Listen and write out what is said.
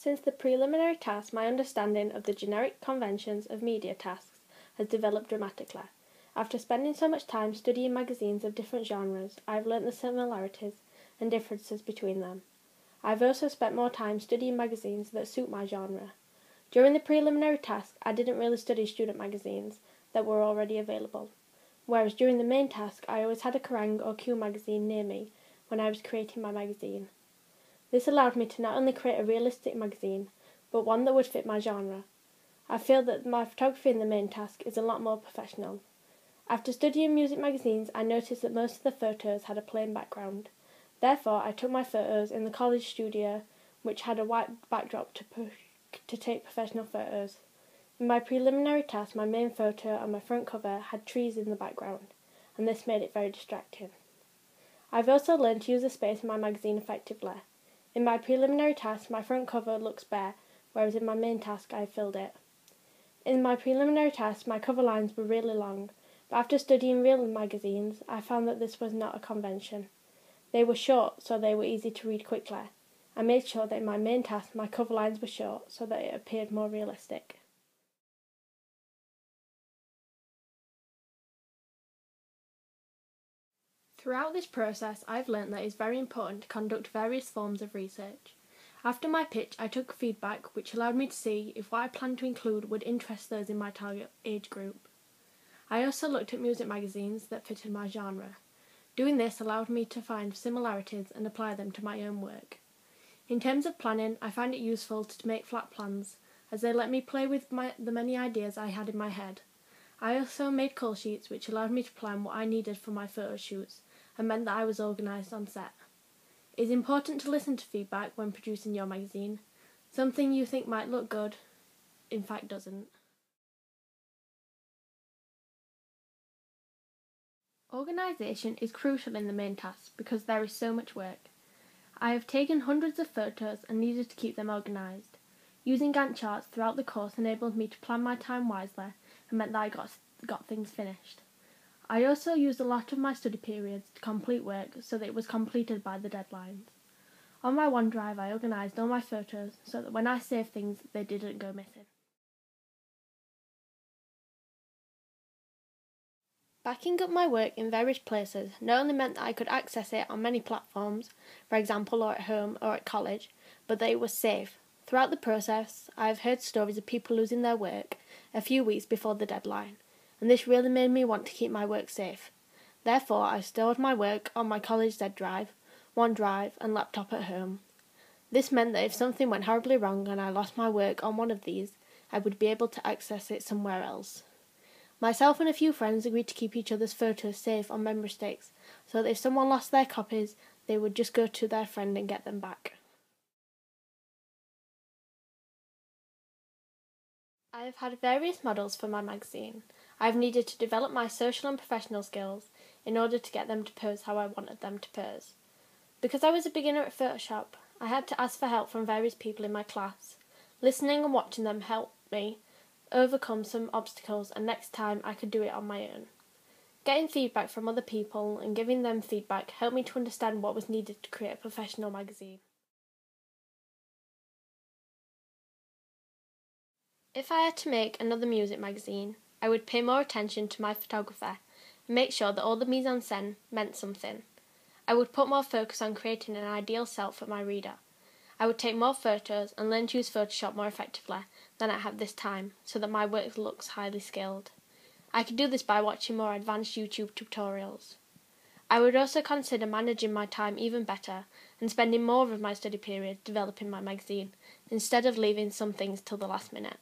Since the preliminary task, my understanding of the generic conventions of media tasks has developed dramatically. After spending so much time studying magazines of different genres, I have learnt the similarities and differences between them. I have also spent more time studying magazines that suit my genre. During the preliminary task, I didn't really study student magazines that were already available, whereas during the main task, I always had a Kerrang or Q magazine near me when I was creating my magazine. This allowed me to not only create a realistic magazine, but one that would fit my genre. I feel that my photography in the main task is a lot more professional. After studying music magazines, I noticed that most of the photos had a plain background. Therefore, I took my photos in the college studio, which had a white backdrop to take professional photos. In my preliminary task, my main photo on my front cover had trees in the background, and this made it very distracting. I've also learned to use the space in my magazine effectively. In my preliminary task, my front cover looks bare, whereas in my main task, I have filled it. In my preliminary task, my cover lines were really long, but after studying real magazines, I found that this was not a convention. They were short, so they were easy to read quickly. I made sure that in my main task, my cover lines were short, so that it appeared more realistic. Throughout this process, I've learnt that it is very important to conduct various forms of research. After my pitch, I took feedback which allowed me to see if what I planned to include would interest those in my target age group. I also looked at music magazines that fitted my genre. Doing this allowed me to find similarities and apply them to my own work. In terms of planning, I find it useful to make flat plans, as they let me play with the many ideas I had in my head. I also made call sheets which allowed me to plan what I needed for my photo shoots, and meant that I was organised on set. It is important to listen to feedback when producing your magazine. Something you think might look good, in fact doesn't. Organisation is crucial in the main task because there is so much work. I have taken hundreds of photos and needed to keep them organised. Using Gantt charts throughout the course enabled me to plan my time wisely and meant that I got things finished. I also used a lot of my study periods to complete work so that it was completed by the deadlines. On my OneDrive, I organised all my photos so that when I saved things, they didn't go missing. Backing up my work in various places not only meant that I could access it on many platforms, for example, or at home or at college, but that it was safe. Throughout the process, I have heard stories of people losing their work a few weeks before the deadline, and this really made me want to keep my work safe. Therefore, I stored my work on my college Z drive, OneDrive, and laptop at home. This meant that if something went horribly wrong and I lost my work on one of these, I would be able to access it somewhere else. Myself and a few friends agreed to keep each other's photos safe on memory sticks, so that if someone lost their copies, they would just go to their friend and get them back. I have had various models for my magazine. I have needed to develop my social and professional skills in order to get them to pose how I wanted them to pose. Because I was a beginner at Photoshop, I had to ask for help from various people in my class. Listening and watching them helped me overcome some obstacles, and next time I could do it on my own. Getting feedback from other people and giving them feedback helped me to understand what was needed to create a professional magazine. If I had to make another music magazine, I would pay more attention to my photography and make sure that all the mise en scène meant something. I would put more focus on creating an ideal self for my reader. I would take more photos and learn to use Photoshop more effectively than I have this time, so that my work looks highly skilled. I could do this by watching more advanced YouTube tutorials. I would also consider managing my time even better and spending more of my study period developing my magazine, instead of leaving some things till the last minute.